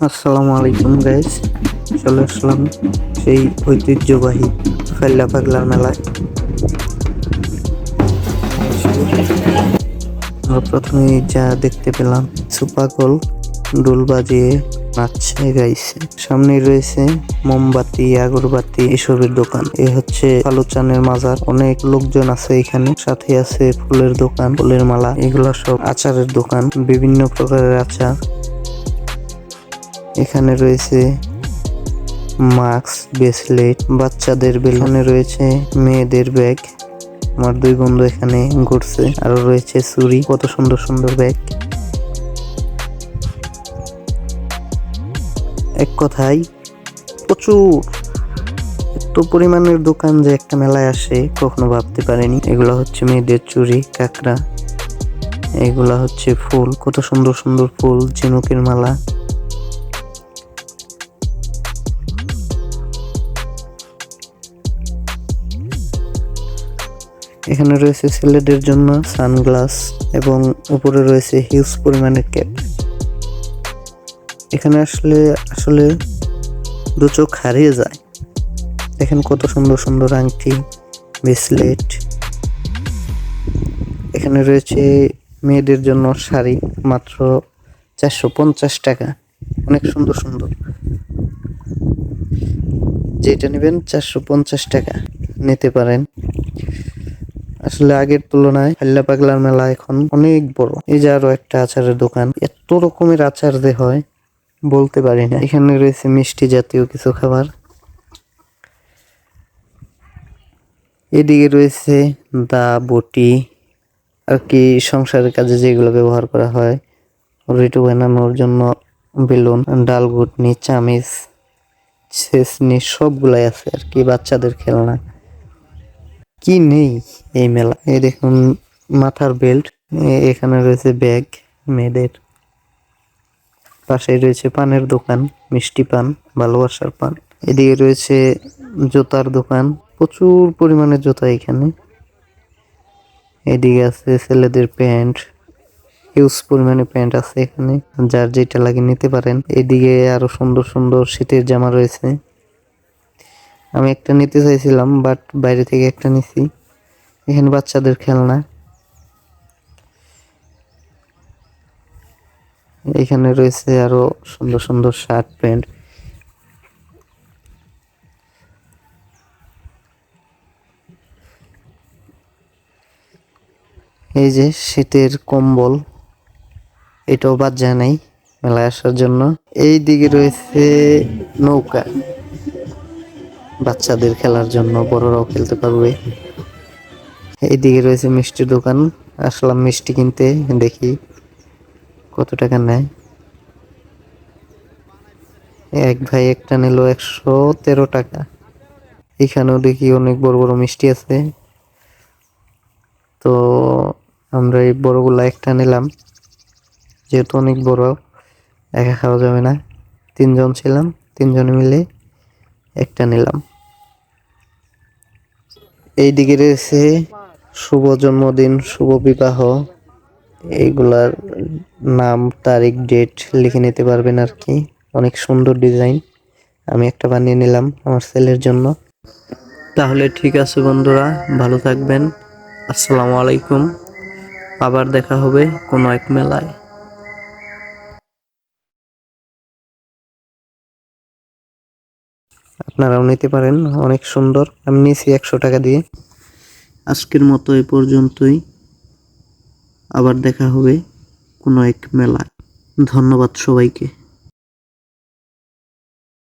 আসসালামু আলাইকুম গাইস, চলে আসলাম সেই ঐতিহ্যবাহী ফাল্লা পাগলার মেলায়। আমরা প্রথমে যা দেখতে পেলাম, সুপাগল ডোল বাজিয়ে নাচছে, গাইছে। সামনে রয়েছে মোমবাতি, আগরবাতি এসবের দোকান। এ হচ্ছে কালুচানের মাজার। অনেক লোকজন আছে এখানে, সাথে আছে ফুলের দোকান, ফুলের মালা, এগুলা সব আচারের দোকান, বিভিন্ন প্রকারের আচার। এখানে রয়েছে মাস্ক, ব্রেসলেট, বাচ্চাদের বেলুনে রয়েছে মেয়েদের ব্যাগ। আমার দুই বন্ধু এখানে ঘুরছে। আরো রয়েছে চুড়ি, কত সুন্দর সুন্দর ব্যাগ। এক কথায় প্রচুর, এত পরিমাণের দোকান যে একটা মেলায় আসে কখনো ভাবতে পারিনি। এগুলা হচ্ছে মেয়েদের চুড়ি, কাঁকড়া, এগুলা হচ্ছে ফুল, কত সুন্দর সুন্দর ফুল, ঝিনুকের মালা। এখানে রয়েছে ছেলেদের জন্য সানগ্লাস এবং উপরে রয়েছে হিউজ পরিমাণের ক্যাপ। এখানে আসলে আসলে দু চোখ হারিয়ে যায়। দেখেন কত সুন্দর সুন্দর আংটি, ব্রেসলেট। এখানে রয়েছে মেয়েদের জন্য শাড়ি, মাত্র 450 টাকা। অনেক সুন্দর সুন্দর, যেটা নেবেন 450 টাকা নিতে পারেন। আসলে আগের তুলনায় হাল্লা পাগলার মেলা এখন অনেক বড়। এই যে আরো একটা আচারের দোকান, এত রকমের আচার যে হয় বলতে পারি না। এখানে রয়েছে মিষ্টি জাতীয় কিছু খাবার। এদিকে রয়েছে দা, বটি, আর কি সংসারের কাজে যেগুলো ব্যবহার করা হয়, রুটি বানানোর জন্য বেলুন, ডাল ঘুটনি, চামিচ, ছেঁচনি সবগুলাই আছে আর কি। বাচ্চাদের খেলনা কি নেই এই মেলা। এই দেখুন মাথার বেল্ট, এখানে রয়েছে ব্যাগ মেয়েদের। পাশেই রয়েছে পানের দোকান, মিষ্টি পান, ভালোবাসার পান। এদিকে রয়েছে জুতার দোকান, প্রচুর পরিমাণে জুতা এখানে। এদিকে আছে ছেলেদের প্যান্ট, হিউজ পরিমাণে প্যান্ট আছে এখানে, যার যেটা লাগে নিতে পারেন। এদিকে আরো সুন্দর সুন্দর শীতের জামা রয়েছে। আমি একটা নিতে চাইছিলাম, বাট বাইরে থেকে একটা নিছি। এখানে বাচ্চাদের খেলনা। এখানে রয়েছে আরো সুন্দর সুন্দর শার্ট, প্যান্ট। এই যে শীতের কম্বল, এটাও বাদ যায় নাই মেলায় আসার জন্য। এই দিকে রয়েছে নৌকা, বাচ্চাদের খেলার জন্য, বড়রাও খেলতে পারবে। এইদিকে রয়েছে মিষ্টির দোকান। আসলাম মিষ্টি কিনতে, দেখি কত টাকা নেয়। এক ভাই একটা নিল 113 টাকা। এখানেও দেখি অনেক বড় বড় মিষ্টি আছে, তো আমরা এই বড়গুলা একটা নিলাম, যেহেতু অনেক বড় একা খাওয়া যাবে না। 3 জন ছিলাম, 3 জনে মিলে একটা নিলাম। এইদিকে রয়েছে শুভ জন্মদিন, শুভ বিবাহ, এইগুলার নাম, তারিখ, ডেট লিখে নিতে পারবেন আর কি। অনেক সুন্দর ডিজাইন। আমি একটা বানিয়ে নিলাম আমার ছেলের জন্য। তাহলে ঠিক আছে বন্ধুরা, ভালো থাকবেন। আসসালামু আলাইকুম। আবার দেখা হবে কোনো এক মেলায়। আপনারাও নিতে পারেন, অনেক সুন্দর। আমি নিয়েছি 100 টাকা দিয়ে। আজকের মতো এ পর্যন্তই। আবার দেখা হবে কোনো এক মেলায়। ধন্যবাদ সবাইকে।